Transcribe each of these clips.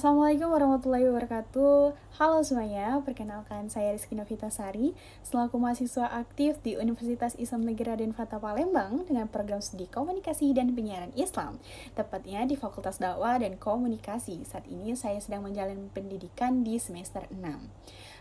Assalamualaikum warahmatullahi wabarakatuh. Halo semuanya, perkenalkan saya Rizky Novitasari, selaku mahasiswa aktif di Universitas Islam Negeri Raden Fatah Palembang dengan program studi Komunikasi dan Penyiaran Islam, tepatnya di Fakultas Dakwah dan Komunikasi. Saat ini saya sedang menjalani pendidikan di semester 6.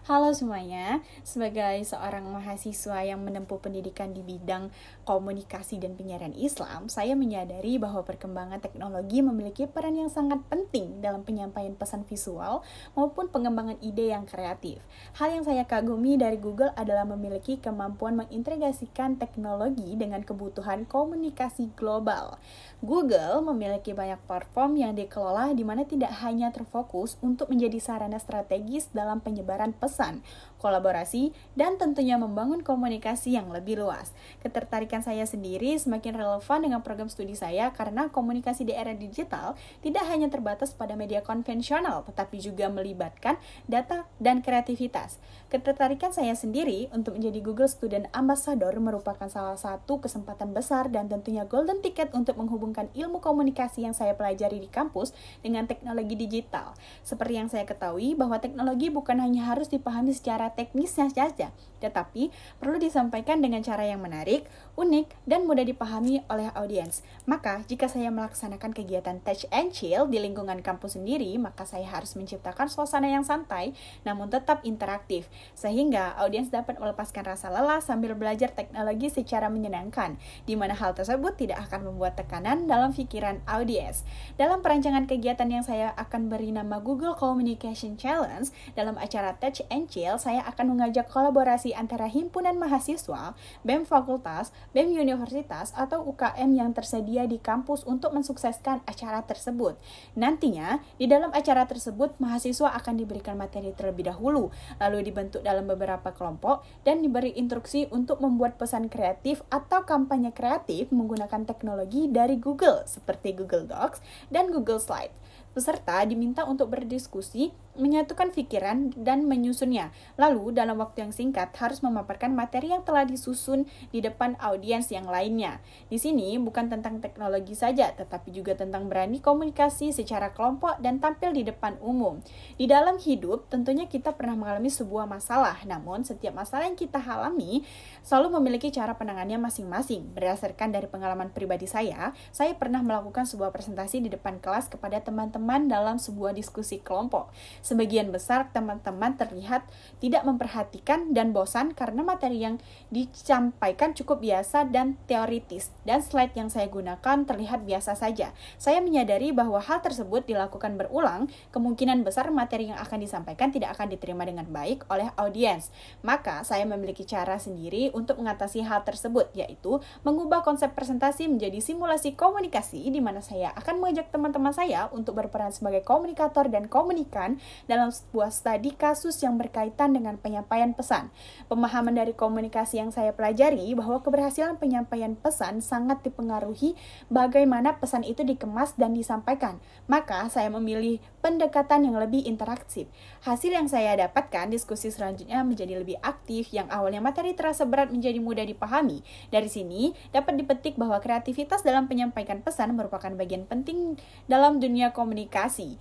Halo semuanya, sebagai seorang mahasiswa yang menempuh pendidikan di bidang komunikasi dan penyiaran Islam, saya menyadari bahwa perkembangan teknologi memiliki peran yang sangat penting dalam penyampaian pesan visual maupun pengembangan ide yang kreatif. Hal yang saya kagumi dari Google adalah memiliki kemampuan mengintegrasikan teknologi dengan kebutuhan komunikasi global. Google memiliki banyak platform yang dikelola di mana tidak hanya terfokus untuk menjadi sarana strategis dalam penyebaran pesan, kolaborasi, dan tentunya membangun komunikasi yang lebih luas. Ketertarikan saya sendiri semakin relevan dengan program studi saya karena komunikasi di era digital tidak hanya terbatas pada media konvensional, tetapi juga melibatkan data dan kreativitas. Ketertarikan saya sendiri untuk menjadi Google Student Ambassador merupakan salah satu kesempatan besar dan tentunya golden ticket untuk menghubungkan ilmu komunikasi yang saya pelajari di kampus dengan teknologi digital. Seperti yang saya ketahui bahwa teknologi bukan hanya harus dipahami secara teknisnya saja, tetapi perlu disampaikan dengan cara yang menarik, unik, dan mudah dipahami oleh audiens. Maka, jika saya melaksanakan kegiatan Touch and Chill di lingkungan kampus sendiri, maka saya harus menciptakan suasana yang santai, namun tetap interaktif, sehingga audiens dapat melepaskan rasa lelah sambil belajar teknologi secara menyenangkan, di mana hal tersebut tidak akan membuat tekanan dalam pikiran audiens. Dalam perancangan kegiatan yang saya akan beri nama Google Communication Challenge, dalam acara Touch and Chill, saya akan mengajak kolaborasi antara himpunan mahasiswa, BEM fakultas, BEM universitas, atau UKM yang tersedia di kampus untuk mensukseskan acara tersebut. Nantinya, di dalam acara tersebut, mahasiswa akan diberikan materi terlebih dahulu, lalu dibentuk dalam beberapa kelompok, dan diberi instruksi untuk membuat pesan kreatif atau kampanye kreatif menggunakan teknologi dari Google, seperti Google Docs dan Google Slide. Peserta diminta untuk berdiskusi, menyatukan pikiran, dan menyusunnya. Lalu, dalam waktu yang singkat, harus memaparkan materi yang telah disusun di depan audiens yang lainnya. Di sini, bukan tentang teknologi saja, tetapi juga tentang berani komunikasi secara kelompok dan tampil di depan umum. Di dalam hidup, tentunya kita pernah mengalami sebuah masalah, namun setiap masalah yang kita alami selalu memiliki cara penanganannya masing-masing. Berdasarkan dari pengalaman pribadi saya pernah melakukan sebuah presentasi di depan kelas kepada teman-teman dalam sebuah diskusi kelompok. Sebagian besar teman-teman terlihat tidak memperhatikan dan bosan karena materi yang disampaikan cukup biasa dan teoritis, dan slide yang saya gunakan terlihat biasa saja. Saya menyadari bahwa hal tersebut dilakukan berulang, kemungkinan besar materi yang akan disampaikan tidak akan diterima dengan baik oleh audiens. Maka, saya memiliki cara sendiri untuk mengatasi hal tersebut, yaitu mengubah konsep presentasi menjadi simulasi komunikasi, di mana saya akan mengajak teman-teman saya untuk berperan sebagai komunikator dan komunikan dalam sebuah studi kasus yang berkaitan dengan penyampaian pesan. Pemahaman dari komunikasi yang saya pelajari bahwa keberhasilan penyampaian pesan sangat dipengaruhi bagaimana pesan itu dikemas dan disampaikan. Maka, saya memilih pendekatan yang lebih interaktif. Hasil yang saya dapatkan, diskusi selanjutnya menjadi lebih aktif, yang awalnya materi terasa berat menjadi mudah dipahami. Dari sini, dapat dipetik bahwa kreativitas dalam penyampaikan pesan merupakan bagian penting dalam dunia komunikasi.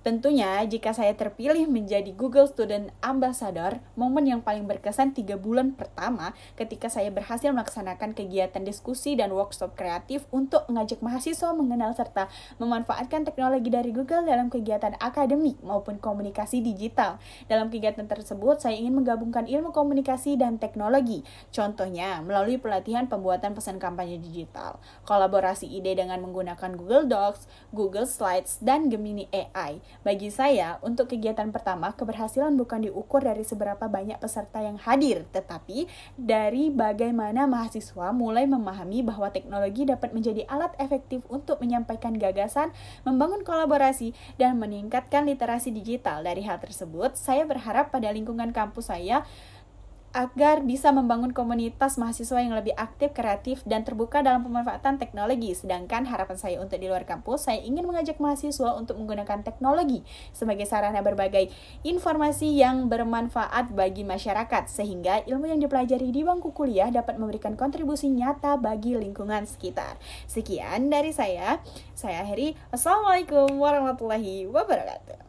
Tentunya, jika saya terpilih menjadi Google Student Ambassador, momen yang paling berkesan 3 bulan pertama ketika saya berhasil melaksanakan kegiatan diskusi dan workshop kreatif untuk mengajak mahasiswa mengenal serta memanfaatkan teknologi dari Google dalam kegiatan akademik maupun komunikasi digital. Dalam kegiatan tersebut, saya ingin menggabungkan ilmu komunikasi dan teknologi. Contohnya, melalui pelatihan pembuatan pesan kampanye digital, kolaborasi ide dengan menggunakan Google Docs, Google Slides, dan Gemini AI. Bagi saya, untuk kegiatan pertama, keberhasilan bukan diukur dari seberapa banyak peserta yang hadir, tetapi dari bagaimana mahasiswa mulai memahami bahwa teknologi dapat menjadi alat efektif untuk menyampaikan gagasan, membangun kolaborasi, dan meningkatkan literasi digital. Dari hal tersebut, saya berharap pada lingkungan kampus saya agar bisa membangun komunitas mahasiswa yang lebih aktif, kreatif, dan terbuka dalam pemanfaatan teknologi. Sedangkan harapan saya untuk di luar kampus, saya ingin mengajak mahasiswa untuk menggunakan teknologi sebagai sarana berbagai informasi yang bermanfaat bagi masyarakat, sehingga ilmu yang dipelajari di bangku kuliah dapat memberikan kontribusi nyata bagi lingkungan sekitar. Sekian dari saya akhiri. Wassalamualaikum warahmatullahi wabarakatuh.